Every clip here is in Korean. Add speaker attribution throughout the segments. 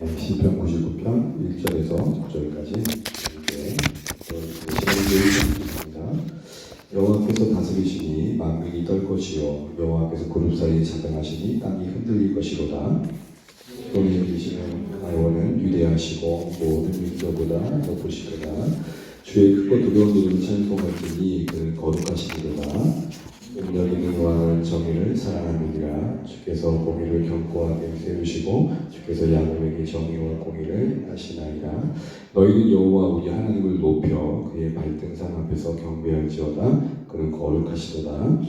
Speaker 1: 시편 99편 1절에서 9절까지 이렇게 시간을 드리겠습니다. 여호와께서 다스리시니 만민이 떨 것이요 여호와께서 그룹 사이에 자정하시니 땅이 흔들릴 것이로다. 너희 여기시는 하나님은 위대하시고 모든 민족보다 높으시도다. 주의 크고 두려운 이름을 찬송하시니 그는 거룩하시리로다. 능력 있는 왕은 정의를 사랑하느니라. 주께서 공의를 견고하게 세우시고 주께서 야곱에게 정의와 공의를 하시나이다. 너희는 여호와 우리 하나님을 높여 그의 발등상 앞에서 경배할지어다. 그는 거룩하시도다.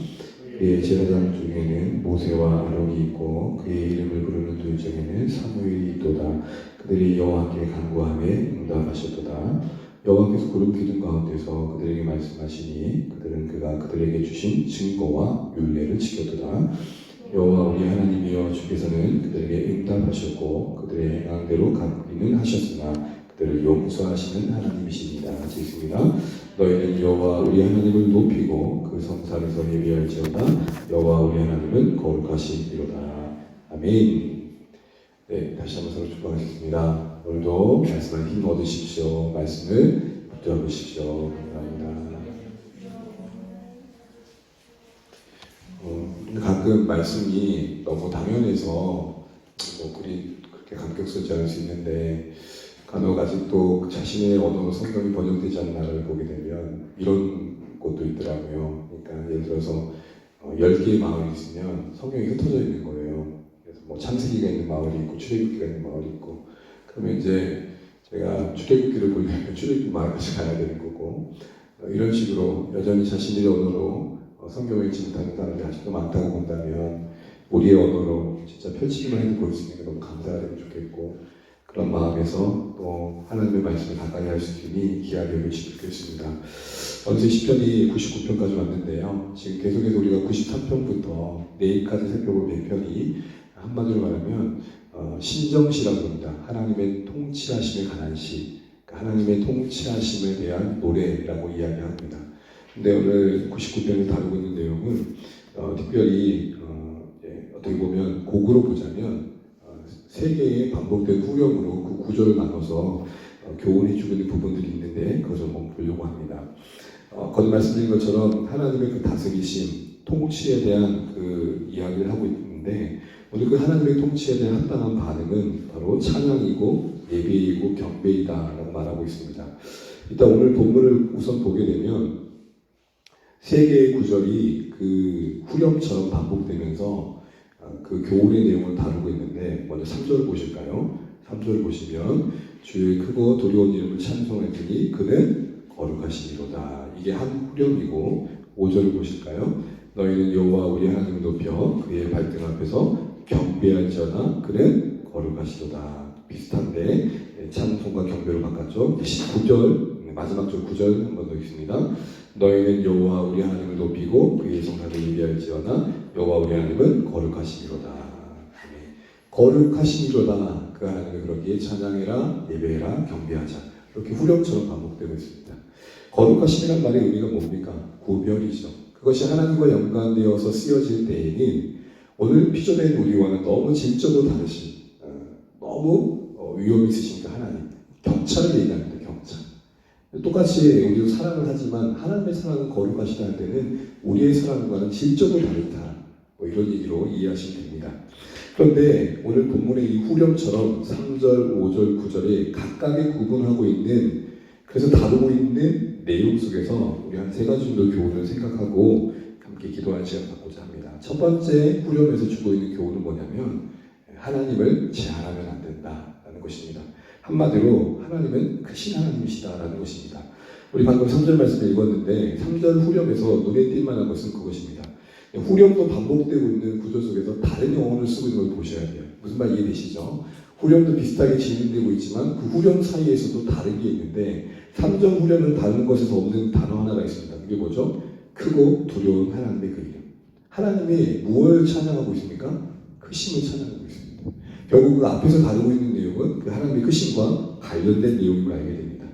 Speaker 1: 그의 제사장 중에는 모세와 아론이 있고 그의 이름을 부르는 들 중에는 사무엘이 있도다. 그들이 여호와께 간구하며 응답하셨도다. 여호와께서 구름 기둥 가운데서 그들에게 말씀하시니 그들은 그가 그들에게 주신 증거와 율례를 지켰도다. 여호와 우리 하나님이여 주께서는 그들에게 응답하셨고 그들의 행한 대로 갚기는 하셨으나 그들을 용서하시는 하나님이십니다. 읽습니다. 너희는 여호와 우리 하나님을 높이고 그 성산에서 예비할지어다. 여호와 우리 하나님은 거룩하시리로다. 아멘. 네, 다시 한번 서로 축복하겠습니다. 오늘도 말씀을 힘 얻으십시오. 말씀을 붙잡으십시오. 감사합니다. 가끔 말씀이 너무 당연해서 그리 그렇게 감격스럽지 않을 수 있는데 간혹 아직도 자신의 언어로 성경이 번역되지 않은 나라를 보게 되면 이런 곳도 있더라고요. 그러니까 예를 들어서 10개의 마을이 있으면 성경이 흩어져 있는 거예요. 그래서 뭐 창세기가 있는 마을이 있고 출애굽기가 있는 마을이 있고 그러면 이제 제가 출애굽기를 보려면 출애굽기 마을까지 가야 되는 거고 이런 식으로 여전히 자신의 언어로 성경을 읽지 못하는 사람들이 아직도 많다고 본다면 우리의 언어로 진짜 펼치기만 해도 볼 수 있는 게 너무 감사가 되면 좋겠고 그런 마음에서 또 하나님의 말씀을 가까이 할 수 있으니 귀하게 여기시면 좋겠습니다. 어느새 시편이 99편까지 왔는데요. 지금 계속해서 우리가 93편부터 내일까지 살펴볼 100편이 한마디로 말하면 신정시라고 합니다. 하나님의 통치하심에 관한 시, 하나님의 통치하심에 대한 노래라고 이야기합니다. 근데 오늘 99편을 다루고 있는 내용은 특별히 어떻게 보면 곡으로 보자면 세 개의 반복된 후렴으로 그 구조를 나눠서 교훈해주고 있는 부분들이 있는데 그것을 한번 보려고 합니다. 거듭 말씀드린 것처럼 하나님의 그 다스리심, 통치에 대한 그 이야기를 하고 있는데 오늘 그 하나님의 통치에 대한 합당한 반응은 바로 찬양이고 예배이고 경배이다라고 말하고 있습니다. 일단 오늘 본문을 우선 보게 되면 세 개의 구절이 그 후렴처럼 반복되면서 그 교훈의 내용을 다루고 있는데 먼저 3절을 보실까요? 3절을 보시면 주의 크고 두려운 이름을 찬송하더니 그는 거룩하시리로다. 이게 한 후렴이고 5절을 보실까요? 너희는 여호와 우리 하나님을 높여 그의 발등 앞에서 경배할지어다. 그는 거룩하시도다. 비슷한데 찬송과 경배로 바꿨죠. 19절 마지막 절 9절 한 번 더 읽습니다. 너희는 여호와 우리 하나님을 높이고 그의 성산을 예비할지어다. 여호와 우리 하나님은 거룩하시리로다. 거룩하시리로다. 그 하나님을 그러기에 찬양해라, 예배해라, 경배하자. 이렇게 후렴처럼 반복되고 있습니다. 거룩하심이란 말의 의미가 뭡니까? 구별이죠. 그것이 하나님과 연관되어서 쓰여질 때에는 오늘 피조된 우리와는 너무 질적으로 다르신 너무 위험이 있으신 그 하나님 격차를 얘기합니다. 격차. 똑같이 우리도 사랑을 하지만 하나님의 사랑은 거룩하시다 할 때는 우리의 사랑과는 질적으로 다르다. 이런 얘기로 이해하시면 됩니다. 그런데 오늘 본문의 이 후렴처럼 3절, 5절, 9절에 각각의 구분하고 있는 그래서 다루고 있는 내용 속에서 우리 한 세 가지 정도 교훈을 생각하고 함께 기도하는 시간 갖고자 합니다. 첫 번째 후렴에서 주고 있는 교훈은 뭐냐면 하나님을 제한하면 안 된다라는 것입니다. 한마디로 하나님은 크신 하나님이시다라는 것입니다. 우리 방금 3절 말씀을 읽었는데 3절 후렴에서 눈에 띌 만한 것은 그것입니다. 후렴도 반복되고 있는 구조 속에서 다른 영혼을 쓰고 있는 걸 보셔야 돼요. 무슨 말 이해되시죠? 후렴도 비슷하게 진행되고 있지만 그 후렴 사이에서도 다른 게 있는데 3절 후렴은 다른 것에서 없는 단어 하나가 있습니다. 그게 뭐죠? 크고 두려운 하나님의 그 이름. 하나님이 무엇을 찬양하고 있습니까? 크심을 찬양하고 있습니다. 결국 그 앞에서 다루고 있는 내용은 그 하나님의 크심과 관련된 내용임을 알게 됩니다.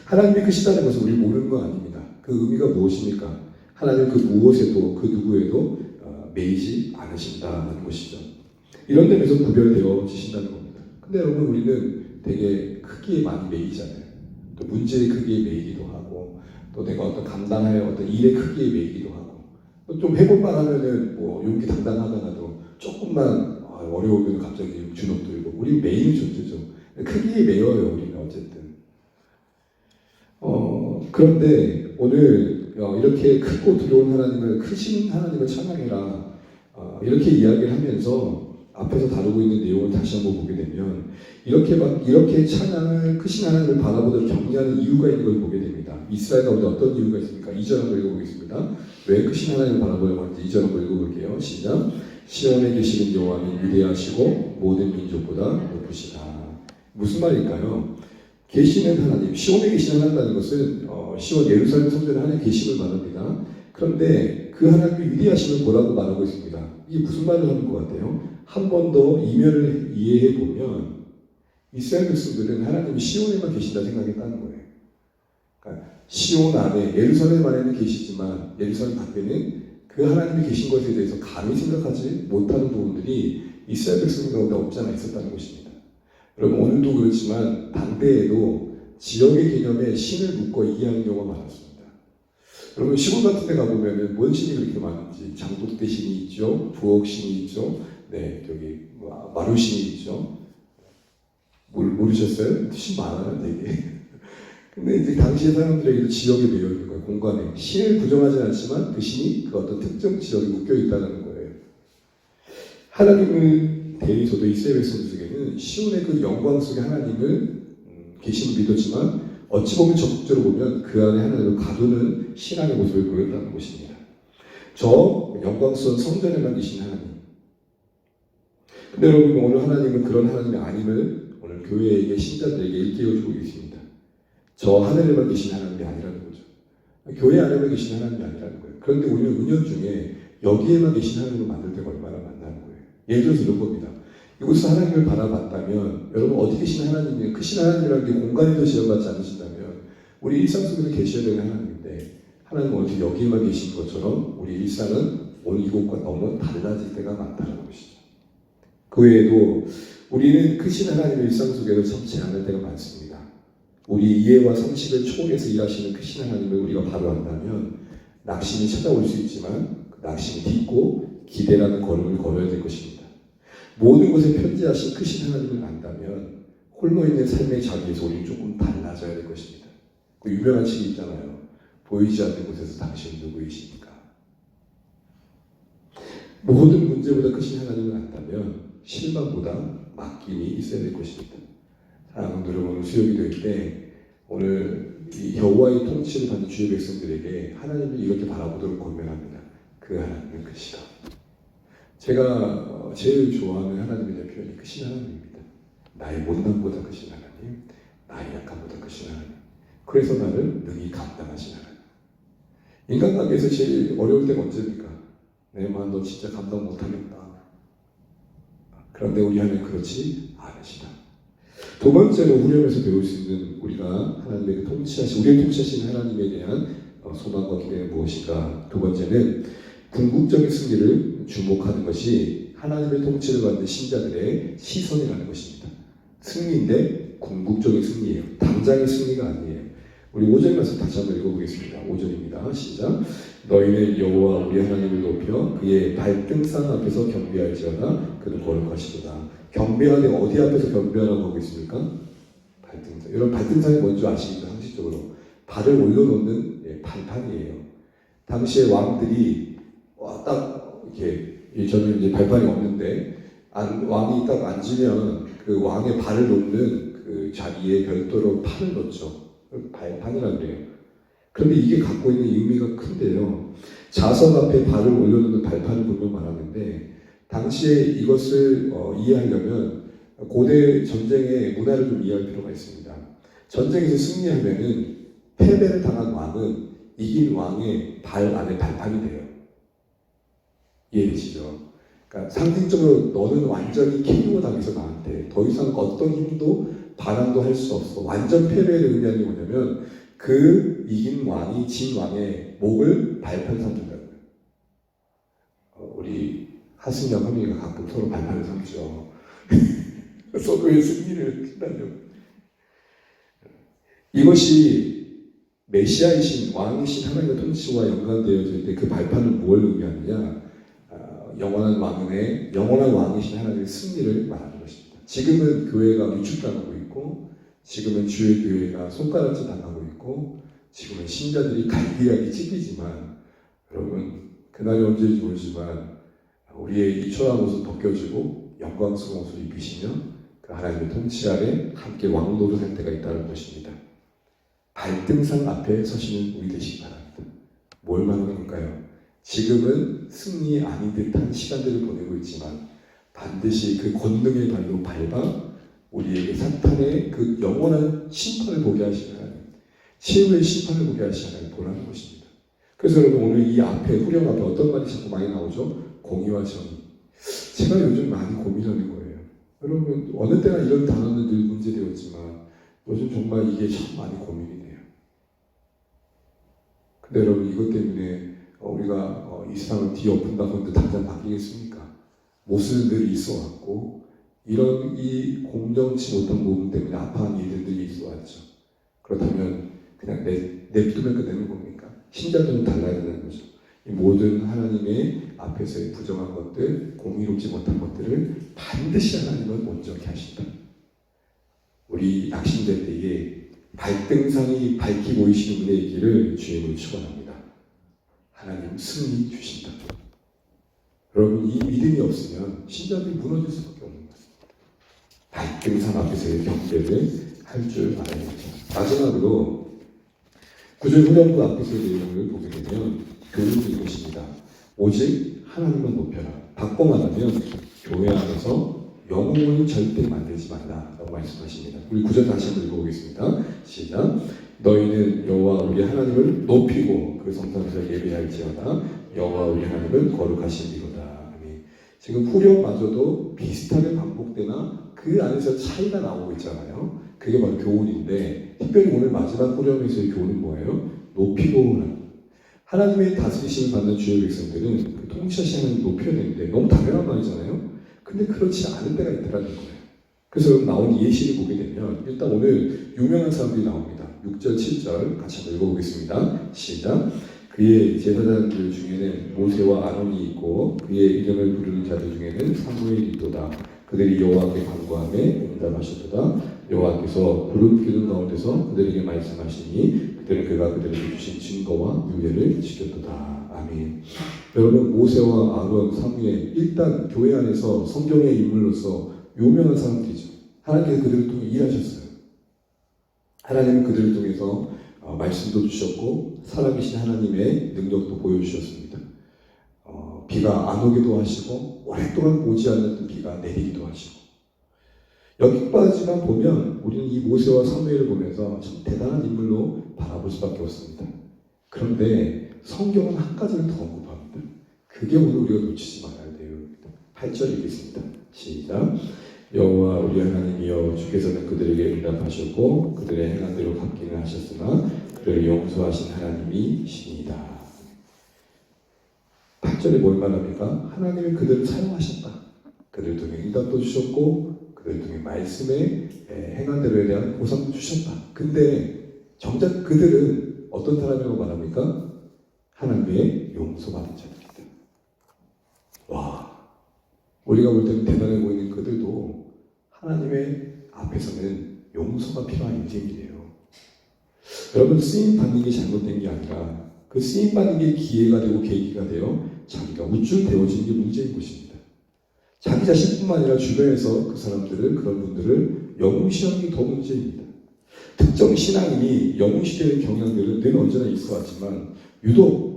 Speaker 1: 하나님이 크시다는 것은 우리 모르는 거 아닙니다. 그 의미가 무엇입니까? 하나님 그 무엇에도 그 누구에도 매이지 않으신다는 것이죠. 이런 데에서 구별되어지신다는 겁니다. 근데 여러분 우리는 되게 크기에 많이 매이잖아요. 또 문제의 크기에 매이기도 하고 또 내가 어떤 감당할 어떤 일의 크기에 매이기도 하고 또 좀 해볼만 하면은 뭐 용기 당당하다가도 조금만 어려우면 갑자기 주눅 들고 우리 매이는 존재죠. 크기에 매여요 우리는 어쨌든. 그런데 오늘 이렇게 크고 두려운 하나님을 크신 하나님을 찬양해라 이렇게 이야기를 하면서 앞에서 다루고 있는 내용을 다시 한번 보게 되면 이렇게 찬양을 크신 하나님을 바라보도록 격려하는 이유가 있는 걸 보게 됩니다. 이스라엘 가운데 어떤 이유가 있습니까? 2절 한번 읽어보겠습니다. 왜 크신 하나님을 바라보려고 하는지 2절 한번 읽어볼게요. 시작. 시온에 계시는 여호와는 위대하시고 모든 민족보다 높으시다. 무슨 말일까요? 계시는 하나님, 시온에 계시는 하나님이라는 것은 시온 예루살렘 성전에 하나님 계심을 말합니다. 그런데 그 하나님의 위대하심을 뭐라고 말하고 있습니다. 이게 무슨 말을 하는 것 같아요? 한 번 더 이면을 이해해 보면 이스라엘 백성들은 하나님이 시온에만 계신다 생각했다는 거예요. 그러니까 시온 안에 예루살렘 안에는 계시지만 예루살렘 밖에는 그 하나님이 계신 것에 대해서 감히 생각하지 못하는 부분들이 이스라엘 백성 가운데 없지 않아 있었다는 것입니다. 여러분 오늘도 그렇지만 당대에도 지역의 개념에 신을 묶어 이해하는 경우가 많았습니다. 여러분 시골 같은 데 가보면은 뭔 신이 그렇게 많은지 장독대 신이 있죠, 부엌 신이 있죠, 네 저기 마루 신이 있죠. 모르셨어요? 신 많아요 되게. 근데 이제 당시의 사람들에게도 지역에 매여 있는 거예요. 공간에 신을 부정하지 않지만 그 신이 그 어떤 특정 지역에 묶여 있다는 거예요. 하나님을 대리소도 이스라엘 백성들에게는 시온의 그 영광 속에 하나님을 계심을 믿었지만 어찌 보면 적극적으로 보면 그 안에 하나님을 가두는 신앙의 모습을 보였다는 것입니다. 저 영광스러운 성전에만 계신 하나님. 근데 여러분 오늘 하나님은 그런 하나님이 아님을 오늘 교회에게 신자들에게 일깨워주고 계십니다. 저 하늘에만 계신 하나님이 아니라는 거죠. 교회 안에만 계신 하나님이 아니라는 거예요. 그런데 우리는 은연 중에 여기에만 계신 하나님을 만들 때가 얼마나 많다는 거예요. 예를 들어서 이런 겁니다. 이곳에서 하나님을 바라봤다면 여러분 어디 계신 하나님이 크신 하나님이라는 게 공간에도 지어받지 않으신다면 우리 일상 속에서 계셔야 되는 하나님인데 하나님은 어디 여기에만 계신 것처럼 우리 일상은 오늘 이곳과 너무 달라질 때가 많다는 것이죠. 그 외에도 우리는 크신 하나님의 일상 속에도 참지 않을 때가 많습니다. 우리 이해와 상식을 초월해서 일하시는 크신 하나님을 우리가 바로 안다면 낙심이 찾아올 수 있지만 그 낙심을 딛고 기대라는 걸음을 걸어야 될 것입니다. 모든 것에 편지하신 크신 하나님을 안다면 홀로 있는 삶의 자리에서 우리는 조금 달라져야 될 것입니다. 그 유명한 책이 있잖아요. 보이지 않는 곳에서 당신은 누구이십니까? 모든 문제보다 크신 하나님을 안다면 실망보다 맡김이 있어야 될 것입니다. 사랑하는 여러분, 오늘 수요일이 될 때 오늘 이 여호와의 통치를 받는 주의 백성들에게 하나님을 이렇게 바라보도록 권면합니다. 그 하나님은 크시다. 제가 제일 좋아하는 하나님의 표현이 크신 하나님입니다. 나의 못남보다 크신 하나님, 나의 약함보다 크신 하나님. 그래서 나를 능히 감당하신 하나님. 인간관계에서 제일 어려울 때가 언제입니까? 내 마음 너 진짜 감당 못하겠다. 그런데 우리 하나님 그렇지 않으시다. 두 번째로 훈련에서 배울 수 있는 우리가 하나님의 우리를 통치하시는 하나님에 대한 소망과 기대는 무엇인가? 두 번째는 궁극적인 승리를 주목하는 것이 하나님의 통치를 받는 신자들의 시선이라는 것입니다. 승리인데 궁극적인 승리예요. 당장의 승리가 아니에요. 우리 5절 말씀 다시 한번 읽어보겠습니다. 5절입니다. 시작. 너희는 여호와 우리 하나님을 높여 그의 발등상 앞에서 경배할지어다. 그는 거룩하시도다. 경배하되 어디 앞에서 경배하라고 하고 있습니까? 발등상. 여러분 발등상이 뭔지 아시죠? 상식적으로 발을 올려놓는 발판이에요. 당시의 왕들이 딱 이렇게 저는 이제 발판이 없는데 왕이 딱 앉으면 그 왕의 발을 놓는 그 자리에 별도로 판을 놓죠. 발판이라고 그래요. 그런데 이게 갖고 있는 의미가 큰데요. 자석 앞에 발을 올려놓는 발판을 보면 말하는데 당시에 이것을 이해하려면 고대 전쟁의 문화를 좀 이해할 필요가 있습니다. 전쟁에서 승리하면은 패배를 당한 왕은 이긴 왕의 발 안에 발판이 돼요. 이해되시죠? 그러니까 상징적으로 너는 완전히 KO 당해서 나한테 더 이상 어떤 힘도 반항도 할 수 없어. 완전 패배를 의미하는 게 뭐냐면 그 이긴 왕이 진 왕의 목을 발판 삼는다는 거예요. 우리 하승영, 허민이가 가끔 서로 발판을 삼죠. 서로의 승리를 한다며. 이것이 메시아이신 왕이신 하나님의 통치와 연관되어질 때 그 발판은 뭘 의미하느냐? 영원한 왕이신 하나님의 승리를 말하는 것입니다. 지금은 교회가 위축당하고 있고, 지금은 주의 교회가 손가락질 당하고 있고, 지금은 신자들이 갈기갈기 찢기지만, 여러분 그날이 언제인지 모르지만 우리의 이 초라한 옷을 벗겨주고 영광스러운 옷을 입히시며 그 하나님의 통치 아래 함께 왕노릇 할 때가 있다는 것입니다. 발등상 앞에 서시는 우리 되시기 바랍니다. 뭘 말하는 걸까요? 지금은 승리 아닌 듯한 시간들을 보내고 있지만 반드시 그 권능의 발로 밟아 우리에게 사탄의 그 영원한 심판을 보게 하시는 하나님, 최후의 심판을 보게 하시는 하나님 보라는 것입니다. 그래서 여러분 오늘 이 앞에 후렴 앞에 어떤 말이 자꾸 많이 나오죠? 공의와 정의. 제가 요즘 많이 고민하는 거예요. 여러분 어느 때나 이런 단어는 늘 문제되었지만 요즘 정말 이게 참 많이 고민이 돼요. 근데 여러분 이것 때문에 우리가 이 세상을 뒤엎은다고 하는데 당장 바뀌겠습니까? 못은 늘 있어왔고 이런 이 공정치 못한 부분 때문에 아파하는 일들이 있어왔죠. 그렇다면 그냥 냅두면 끝내는 겁니까? 신자들은 달라야 되는 거죠. 이 모든 하나님의 앞에서의 부정한 것들, 공의롭지 못한 것들을 반드시 하나님은 온전히 하신다. 우리 낙심될 때에 발등상이 밝히 보이시는 분의 길을 주님으로 축원합니다. 하나님 승리 주신다. 여러분 이 믿음이 없으면 신자들이 무너질 수밖에 없는 것입니다. 발등상 앞에서의 경배를 할 줄 알아야 되죠. 마지막으로 9절 후렴구 앞에서의 내용을 보게 되면 교훈이 이것입니다. 오직 하나님만 높여라. 바꿔 말하면 교회 안에서 영웅을 절대 만들지 말라 라고 말씀하십니다. 우리 9절 다시 한번 읽어보겠습니다. 시작. 너희는 여호와 우리 하나님을 높이고 그 성산에서 예배할지어다. 여호와 우리 하나님은 거룩하시리로다. 지금 후렴마저도 비슷하게 반복되나 그 안에서 차이가 나오고 있잖아요. 그게 바로 교훈인데 특별히 오늘 마지막 후렴에서의 교훈은 뭐예요? 높이고 하나님의 다스리심을 받는 주의 백성들은 그 통치하시는 하나님을 높여야 되는데 너무 당연한 말이잖아요. 근데 그렇지 않은 때가 있더라는 거예요. 그래서 나온 예시를 보게 되면 일단 오늘 유명한 사람들이 나옵니다. 6절, 7절 같이 한번 읽어보겠습니다. 시작. 그의 제사장들 중에는 모세와 아론이 있고 그의 이름을 부르는 자들 중에는 사무엘이 있도다. 그들이 여호와께 간구하며 응답하셨도다. 여호와께서 구름 기둥 가운데서 그들에게 말씀하시니 그들은 그가 그들에게 주신 증거와 유례를 지켰도다. 아멘. 여러분 모세와 아론, 사무엘 일단 교회 안에서 성경의 인물로서 유명한 사람들이죠. 하나님께서 그들을 통해 일하셨어요. 하나님은 그들을 통해서 말씀도 주셨고 살아계신 하나님의 능력도 보여주셨습니다. 비가 안 오기도 하시고 오랫동안 오지 않았던 비가 내리기도 하시고 여기까지만 보면 우리는 이 모세와 사무엘을 보면서 참 대단한 인물로 바라볼 수밖에 없습니다. 그런데 성경은 한 가지를 더 언급합니다. 그게 오늘 우리가 놓치지 말아야 할 내용입니다. 8절 읽겠습니다. 시작. 여호와 우리 하나님이여 주께서는 그들에게 응답하셨고 그들의 행한 대로 갚기는 하셨으나 그를 용서하신 하나님이시니이다. 8절에 뭘 말합니까? 하나님이 그들을 사용하셨다. 그들을 통해 응답도 주셨고 그들을 통해 말씀에 행한 대로에 대한 보상도 주셨다. 근데 정작 그들은 어떤 사람이라고 말합니까? 하나님의 용서받은 자들이다. 와, 우리가 볼 때는 대단해 보이는 그들도 하나님의 앞에서는 용서가 필요한 인생이래요. 여러분 쓰임 받는 게 잘못된 게 아니라 그 쓰임 받는 게 기회가 되고 계기가 되어 자기가 우쭐대어지는 게 문제인 것입니다. 자기 자신뿐만 아니라 주변에서 그 사람들을 그런 분들을 영웅시하는 게 더 문제입니다. 특정 신앙인이 영웅시되는 경향들은 늘 언제나 있어왔지만 유독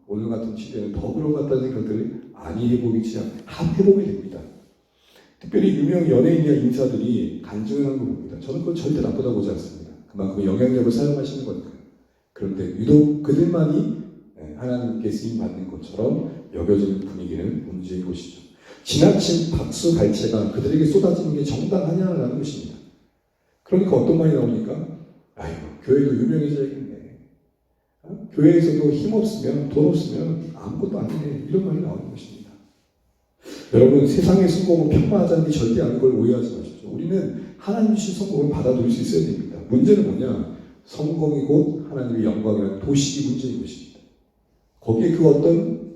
Speaker 1: 오늘 같은 시대에는 더 그런 것 같다는 생각들을 많이 해보게 됩니다. 특별히 유명 연예인이나 인사들이 간증하는 걸 봅니다. 저는 그건 절대 나쁘다고 보지 않습니다. 그만큼 영향력을 사용하시는 거니까요. 그런데 유독 그들만이 하나님께 쓰임받는 것처럼 여겨지는 분위기는 문제인 것이죠. 지나친 박수 갈채가 그들에게 쏟아지는 게 정당하냐라는 것입니다. 그러니까 어떤 말이 나오니까 아이고 교회도 유명해져야겠네. 교회에서도 힘없으면 돈 없으면 아무것도 아니네. 이런 말이 나오는 것입니다. 여러분 세상의 성공은 평범하다는 게 절대 아닌 걸 오해하지 마십시오. 우리는 하나님 주신 성공을 받아들일 수 있어야 됩니다. 문제는 뭐냐? 성공이 곧 하나님의 영광이라는 도식이 문제인 것입니다. 거기에 그 어떤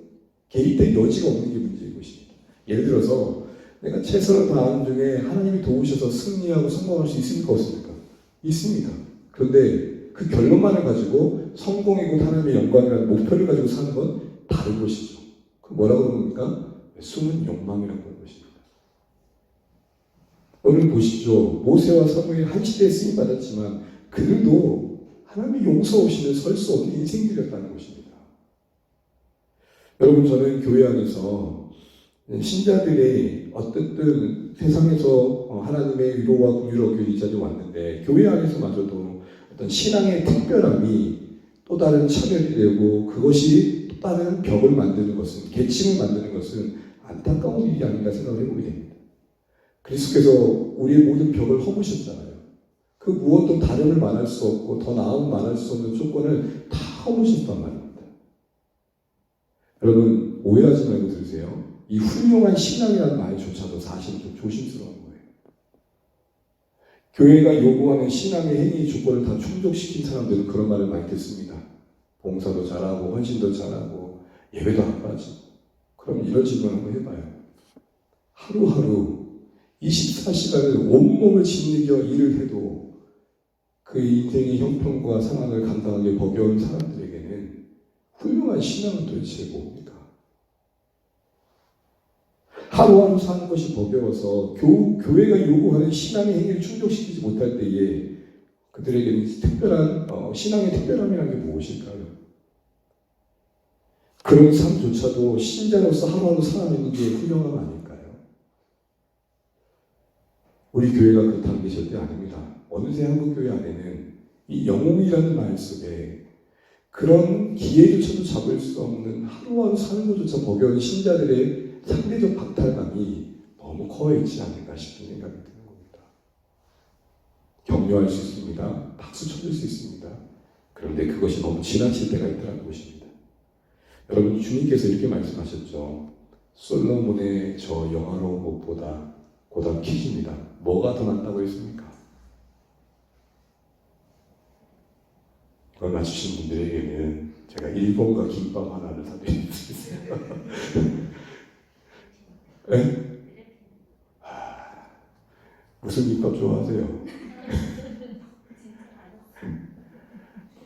Speaker 1: 개입된 여지가 없는 게 문제인 것입니다. 예를 들어서 내가 최선을 다하는 중에 하나님이 도우셔서 승리하고 성공할 수 있습니까? 없습니까? 있습니다. 그런데 그 결론만을 가지고 성공이 곧 하나님의 영광이라는 목표를 가지고 사는 건 다른 것이죠. 그 뭐라고 그러는 겁니까? 숨은 욕망이라고 하는 것입니다. 오늘 보시죠. 모세와 사무엘 한 시대에 쓰임 받았지만 그들도 하나님의 용서 없이는 설 수 없는 인생들이었다는 것입니다. 여러분, 저는 교회 안에서 신자들의 어쨌든 세상에서 하나님의 위로와 긍휼을 얻기 위해 이 자리에 왔는데 교회 안에서마저도 어떤 신앙의 특별함이 또 다른 차별이 되고 그것이 또 다른 벽을 만드는 것은, 계층을 만드는 것은 안타까운 일이 아닌가 생각을 해보게 됩니다. 그리스도께서 우리의 모든 벽을 허무셨잖아요. 그 무엇도 다름을 말할 수 없고 더 나음을 말할 수 없는 조건을 다 허무셨단 말입니다. 여러분, 오해하지 말고 들으세요. 이 훌륭한 신앙이라는 말조차도 사실은 좀 조심스러운 거예요. 교회가 요구하는 신앙의 행위 조건을 다 충족시킨 사람들은 그런 말을 많이 듣습니다. 봉사도 잘하고 헌신도 잘하고 예배도 안 빠지고. 그럼 이런 질문 한번 해봐요. 하루하루 24시간을 온몸을 짓이겨 일을 해도 그 인생의 형편과 상황을 감당하기 버거운 사람들에게는 훌륭한 신앙은 도대체 뭡니까? 하루하루 사는 것이 버거워서 교회가 요구하는 신앙의 행위를 충족시키지 못할 때에 그들에게는 특별한 신앙의 특별함이라는 게 무엇일까요? 그런 삶조차도 신자로서 하루하루 살아내는 게 훌륭함 아닐까요? 우리 교회가 그렇다는 게 절대 아닙니다. 어느새 한국교회 안에는 이 영웅이라는 말 속에 그런 기회조차도 잡을 수 없는 하루하루 사는 것조차 버거운 신자들의 상대적 박탈감이 너무 커있지 않는가 싶은 생각이 드는 겁니다. 격려할 수 있습니다. 박수 쳐줄 수 있습니다. 그런데 그것이 너무 지나칠 때가 있다는 것입니다. 여러분, 주님께서 이렇게 말씀하셨죠. 솔로몬의 저 영화로운 것보다 고단 퀴즈입니다. 뭐가 더 낫다고 했습니까? 그걸 맞추신 분들에게는 제가 일본과 김밥 하나를 사드릴 수 있어요. 네? 무슨 김밥 좋아하세요?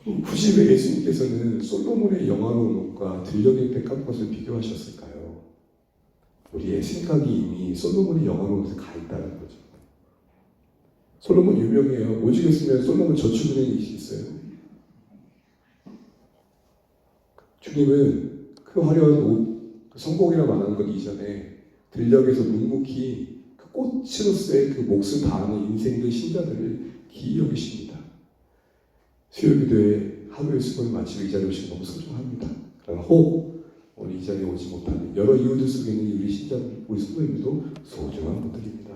Speaker 1: 90에 예수님께서는 솔로몬의 영화로운 것과 들녘의 백합 것을 비교하셨을까요? 우리의 생각이 이미 솔로몬의 영화로운 것에 가 있다는 거죠. 솔로몬 유명해요. 오죽했으면 솔로몬 저축은행이 있어요. 주님은 그 화려한 옷, 성공이라 말하는 것 이전에 들녘에서 묵묵히 그 꽃으로서의 그 몫을 다하는 인생들 신자들을 기이 여기십니다. 수요기도에 하루의 수고를 마치고 이 자리에 오시면 너무 소중합니다. 그러나 혹 오늘 이 자리에 오지 못하는 여러 이유들 속에는 우리 신자들, 우리 성도님들도 소중한 분들입니다.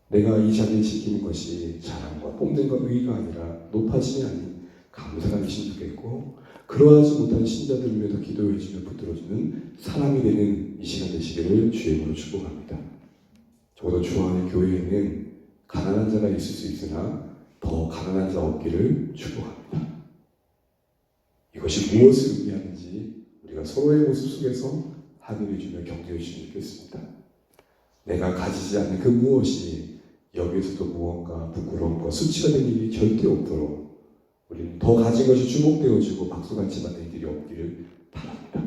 Speaker 1: 내가 이 자리에 지키는 것이 자랑과 뽐낸과 의의가 아니라 높아짐이 아닌 감사가 되시면 좋겠고, 그러하지 못한 신자들을 위해서 기도해주며 붙들어주는 사람이 되는 이 시간 되시기를 주의 이름으로 축복합니다. 적어도 주 안의 교회에는 가난한 자가 있을 수 있으나 더 가난한 자 없기를 축복합니다. 이것이 무엇을 의미하는지 우리가 서로의 모습 속에서 확인해주며 격려해주시면 좋겠습니다. 내가 가지지 않는 그 무엇이 여기에서도 무언가 부끄러움과 수치가 된 일이 절대 없도록 우리는 더 가진 것이 주목되어지고 박수같이 받는 일이 없기를 바랍니다.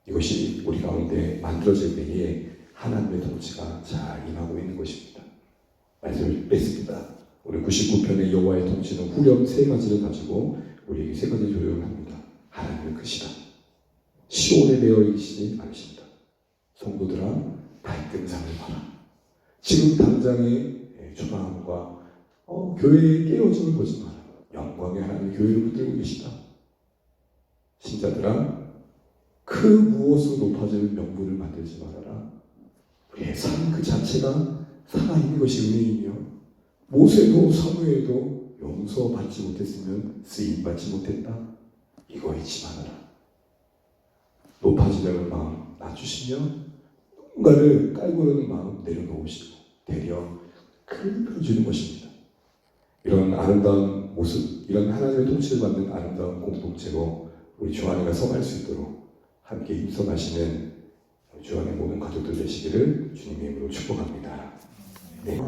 Speaker 1: 이것이 우리 가운데 만들어질 때에 하나님의 통치가 잘 임하고 있는 것입니다. 말씀을 뺐습니다. 우리 99편의 여호와의 통치는 후렴 세 가지를 가지고 우리에게 세 가지 조언을 합니다. 하나님은 크시다. 시온에 매어 있지 않으십니다. 성도들아, 발등상을 봐라. 지금 당장의 초라함과 교회의 깨어짐을 보지 마라. 영광의 하나님의 교회를 붙들고 계시다. 신자들아, 그 무엇으로 높아지는 명분을 만들지 말아라. 우리의 삶 그 자체가 살아있는 것이 은혜이며 모세도 사무엘도 용서받지 못했으면 쓰임받지 못했다. 이거 잊지 말아라. 높아지려는 마음 낮추시며 누군가를 깔고 오는 마음 내려놓으시고 되려 큰 힘을 주는 것입니다. 이런 아름다운 모습, 이런 하나님의 통치를 받는 아름다운 공동체로 우리 주안에가 서갈 수 있도록 함께 힘써 가시는 주안의 모든 가족들 되시기를 주님의 이름으로 축복합니다. 네.